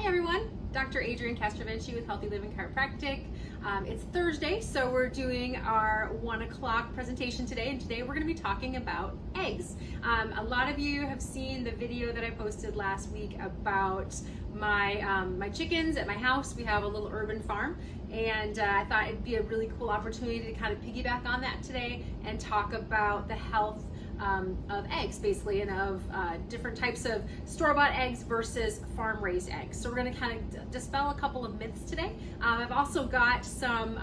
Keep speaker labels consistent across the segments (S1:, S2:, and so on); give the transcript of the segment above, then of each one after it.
S1: Hi everyone, Dr. Adrienne Castrovinci with Healthy Living Chiropractic. It's Thursday, so we're doing our 1 o'clock presentation today, and today we're going to be talking about eggs. A lot of you have seen the video that I posted last week about my chickens at my house. We have a little urban farm, and I thought it'd be a really cool opportunity to kind of piggyback on that today and talk about the health of eggs, basically, and of different types of store-bought eggs versus farm-raised eggs. So we're going to kind of dispel a couple of myths today. I've also got some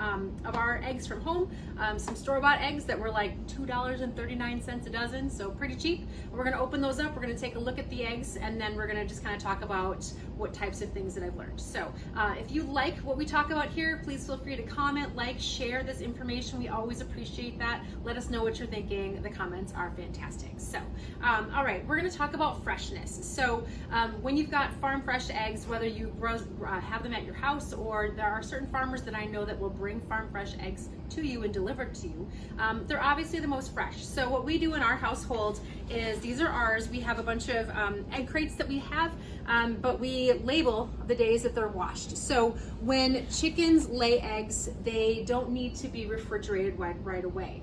S1: of our eggs from home, some store-bought eggs that were like $2.39 a dozen, so pretty cheap. We're going to open those up, we're going to take a look at the eggs, and then we're going to just kind of talk about what types of things that I've learned. So if you like what we talk about here, please feel free to comment, like, share this information. We always appreciate that. Let us know what you're thinking. The comments are fantastic. So, all right, we're going to talk about freshness. So when you've got farm fresh eggs, whether you have them at your house, or there are certain farmers that I know that will bring farm fresh eggs to you and deliver to you, they're obviously the most fresh. So what we do in our household is, these are ours. We have a bunch of egg crates that we have, but we label the days that they're washed. So when chickens lay eggs, they don't need to be refrigerated right away.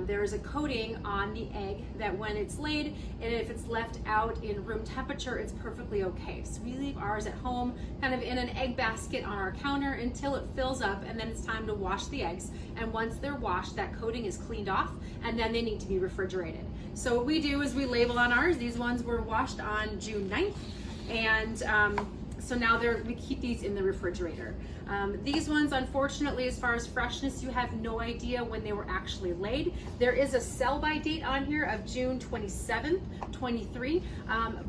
S1: There is a coating on the egg that when it's laid, and if it's left out in room temperature, it's perfectly okay. So we leave ours at home, kind of in an egg basket on our counter until it fills up, and then it's time to wash the eggs. And once they're washed, that coating is cleaned off, and then they need to be refrigerated. So what we do is we label on ours. These ones were washed on June 9th, and so now we keep these in the refrigerator. These ones, unfortunately, as far as freshness, you have no idea when they were actually laid. There is a sell-by date on here of June 27th, 23,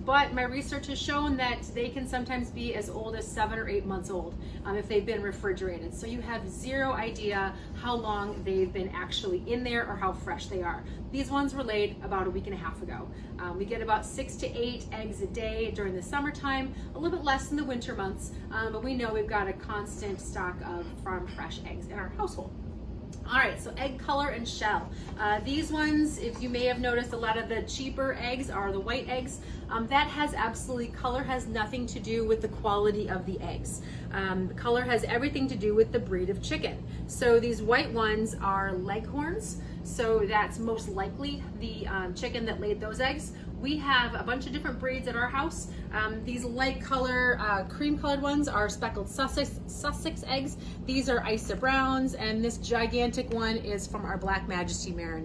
S1: but my research has shown that they can sometimes be as old as 7 or 8 months old if they've been refrigerated. So you have zero idea how long they've been actually in there or how fresh they are. These ones were laid about a week and a half ago. We get about 6 to 8 eggs a day during the summertime, a little bit less in the winter months, but we know we've got a constant stock of farm fresh eggs in our household. All right, so egg color and shell. These ones, if you may have noticed, a lot of the cheaper eggs are the white eggs. That has absolutely, color has nothing to do with the quality of the eggs. Color has everything to do with the breed of chicken. So these white ones are leghorns, so that's most likely the chicken that laid those eggs. We have a bunch of different breeds at our house. These light color, cream colored ones are speckled Sussex eggs. These are Isa Browns, and this gigantic one is from our Black Majesty Mare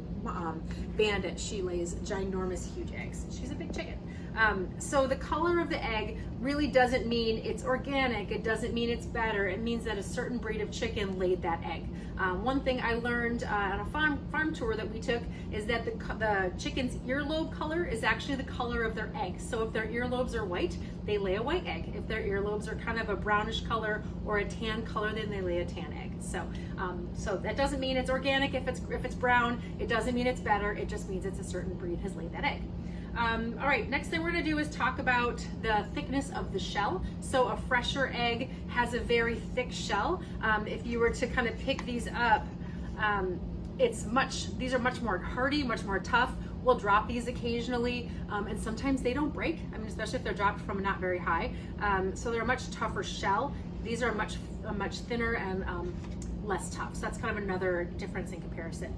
S1: Bandit. She lays ginormous, huge eggs. She's a big chicken. So the color of the egg really doesn't mean it's organic. It doesn't mean it's better. It means that a certain breed of chicken laid that egg. One thing I learned on a farm tour that we took is that the chicken's earlobe color is actually the color of their egg. So if their earlobes are white, they lay a white egg. If their earlobes are kind of a brownish color or a tan color, then they lay a tan egg. So so that doesn't mean it's organic if it's brown. It doesn't mean it's better. It just means it's a certain breed has laid that egg. All right, next thing we're gonna do is talk about the thickness of the shell. So a fresher egg has a very thick shell. If you were to kind of pick these up, these are much more hardy, much more tough. We'll drop these occasionally, and sometimes they don't break. I mean, especially if they're dropped from not very high. So they're a much tougher shell. These are much thinner and less tough. So that's kind of another difference in comparison.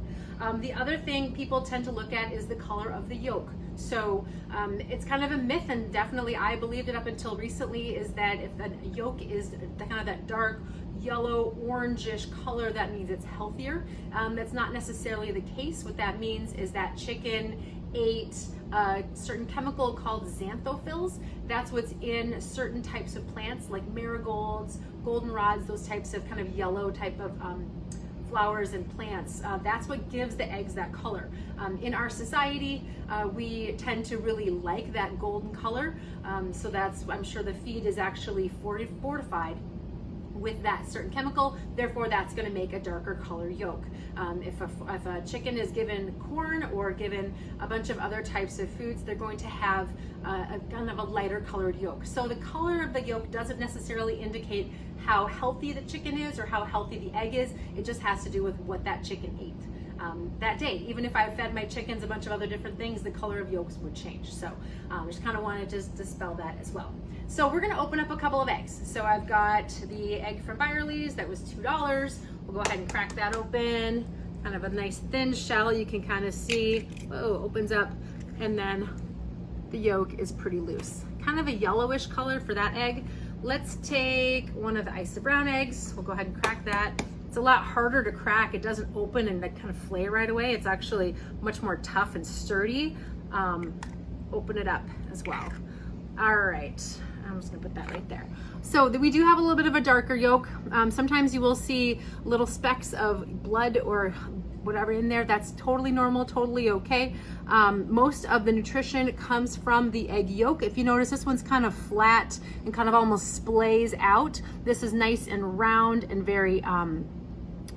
S1: The other thing people tend to look at is the color of the yolk. So it's kind of a myth, and definitely I believed it up until recently, is that if the yolk is kind of that dark yellow orangish color, that means it's healthier. That's not necessarily the case. What that means is that chicken ate a certain chemical called xanthophylls. That's what's in certain types of plants like marigolds, goldenrods, those types of kind of yellow type of flowers and plants. That's what gives the eggs that color. In our society, we tend to really like that golden color. So I'm sure the feed is actually fortified with that certain chemical, therefore that's going to make a darker color yolk. If a chicken is given corn or given a bunch of other types of foods, they're going to have a kind of a lighter colored yolk. So the color of the yolk doesn't necessarily indicate how healthy the chicken is or how healthy the egg is. It just has to do with what that chicken ate that day. Even if I fed my chickens a bunch of other different things, the color of yolks would change. So just kind of wanted to dispel that as well. So we're gonna open up a couple of eggs. So I've got the egg from Byerly's that was $2. We'll go ahead and crack that open. Kind of a nice thin shell, you can kind of see, whoa, opens up, and then the yolk is pretty loose. Kind of a yellowish color for that egg. Let's take one of the Isa Brown eggs. We'll go ahead and crack that. It's a lot harder to crack. It doesn't open and kind of flay right away. It's actually much more tough and sturdy. Open it up as well. All right, I'm just gonna put that right there. So we do have a little bit of a darker yolk. Sometimes you will see little specks of blood or whatever in there. That's totally normal, totally okay. Most of the nutrition comes from the egg yolk. If you notice, this one's kind of flat and kind of almost splays out. This is nice and round and very,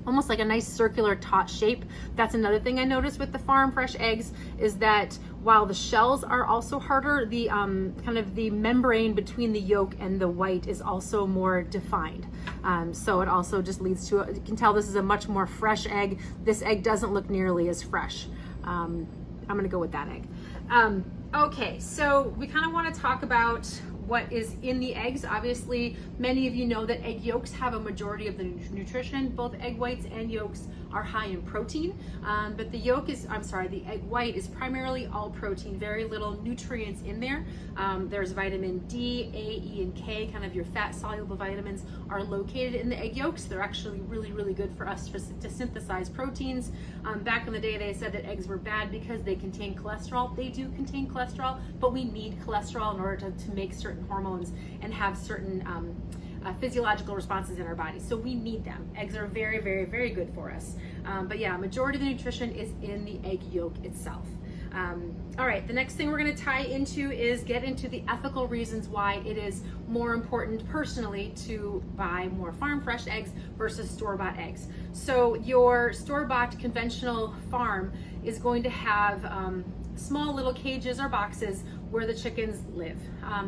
S1: almost like a nice circular tot shape. That's another thing I noticed with the farm fresh eggs, is that while the shells are also harder, the kind of the membrane between the yolk and the white is also more defined. So it also just leads to, you can tell this is a much more fresh egg. This egg doesn't look nearly as fresh. I'm gonna go with that egg. Okay, so we kind of want to talk about what is in the eggs. Obviously, many of you know that egg yolks have a majority of the nutrition. Both egg whites and yolks are high in protein, but the the egg white is primarily all protein, very little nutrients in there. There's vitamin D, A, E, and K, kind of your fat soluble vitamins, are located in the egg yolks. They're actually really, really good for us to synthesize proteins. Back in the day, they said that eggs were bad because they contain cholesterol. They do contain cholesterol, but we need cholesterol in order to make certain hormones and have certain physiological responses in our bodies. So we need them. Eggs are very, very, very good for us. But yeah, majority of the nutrition is in the egg yolk itself. All right, the next thing we're going to tie into is get into the ethical reasons why it is more important personally to buy more farm fresh eggs versus store-bought eggs. So your store-bought conventional farm is going to have small little cages or boxes where the chickens live.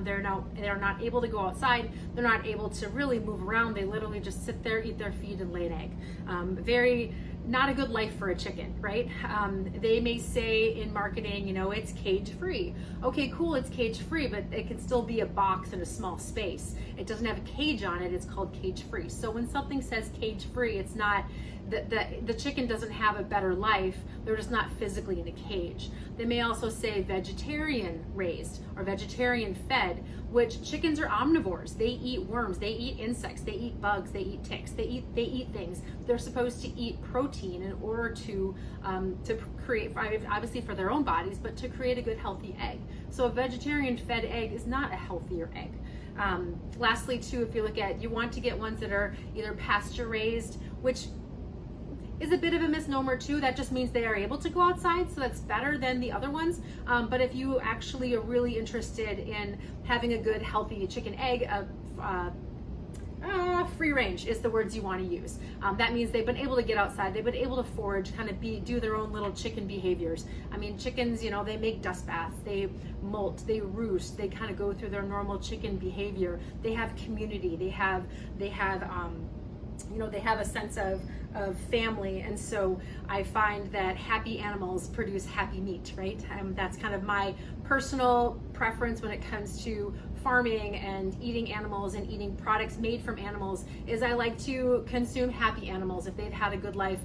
S1: They're not able to go outside. They're not able to really move around. They literally just sit there, eat their feed, and lay an egg. Not a good life for a chicken, right? They may say in marketing, you know, it's cage free. Okay, cool, it's cage free, but it can still be a box in a small space. It doesn't have a cage on it, it's called cage free. So when something says cage free, it's not, the chicken doesn't have a better life, they're just not physically in a cage. They may also say vegetarian raised or vegetarian fed, which chickens are omnivores. They eat worms, they eat insects, they eat bugs, they eat ticks, they eat things. They're supposed to eat protein in order to create, obviously for their own bodies, but to create a good healthy egg. So a vegetarian fed egg is not a healthier egg. Lastly too, if you look at, you want to get ones that are either pasture raised, which is a bit of a misnomer too. That just means they are able to go outside, so that's better than the other ones. But if you actually are really interested in having a good healthy chicken egg, free range is the words you want to use. That means they've been able to get outside, they've been able to forage, kind of do their own little chicken behaviors. I mean, chickens, you know, they make dust baths, they molt, they roost, they kind of go through their normal chicken behavior. They have community, they have you know, they have a sense of family, and so I find that happy animals produce happy meat, right? That's kind of my personal preference when it comes to farming and eating animals and eating products made from animals, is I like to consume happy animals. If they've had a good life,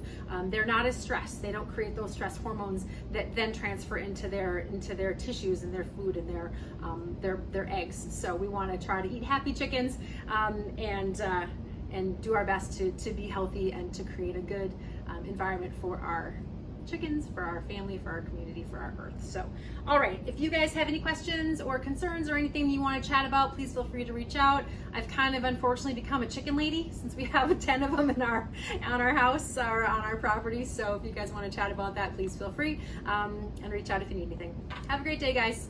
S1: they're not as stressed. They don't create those stress hormones that then transfer into their tissues and their food and their eggs. So we want to try to eat happy chickens and do our best to be healthy and to create a good environment for our chickens, for our family, for our community, for our earth. So, all right, if you guys have any questions or concerns or anything you want to chat about, please feel free to reach out. I've kind of unfortunately become a chicken lady since we have 10 of them on our house or on our property. So if you guys want to chat about that, please feel free and reach out if you need anything. Have a great day, guys.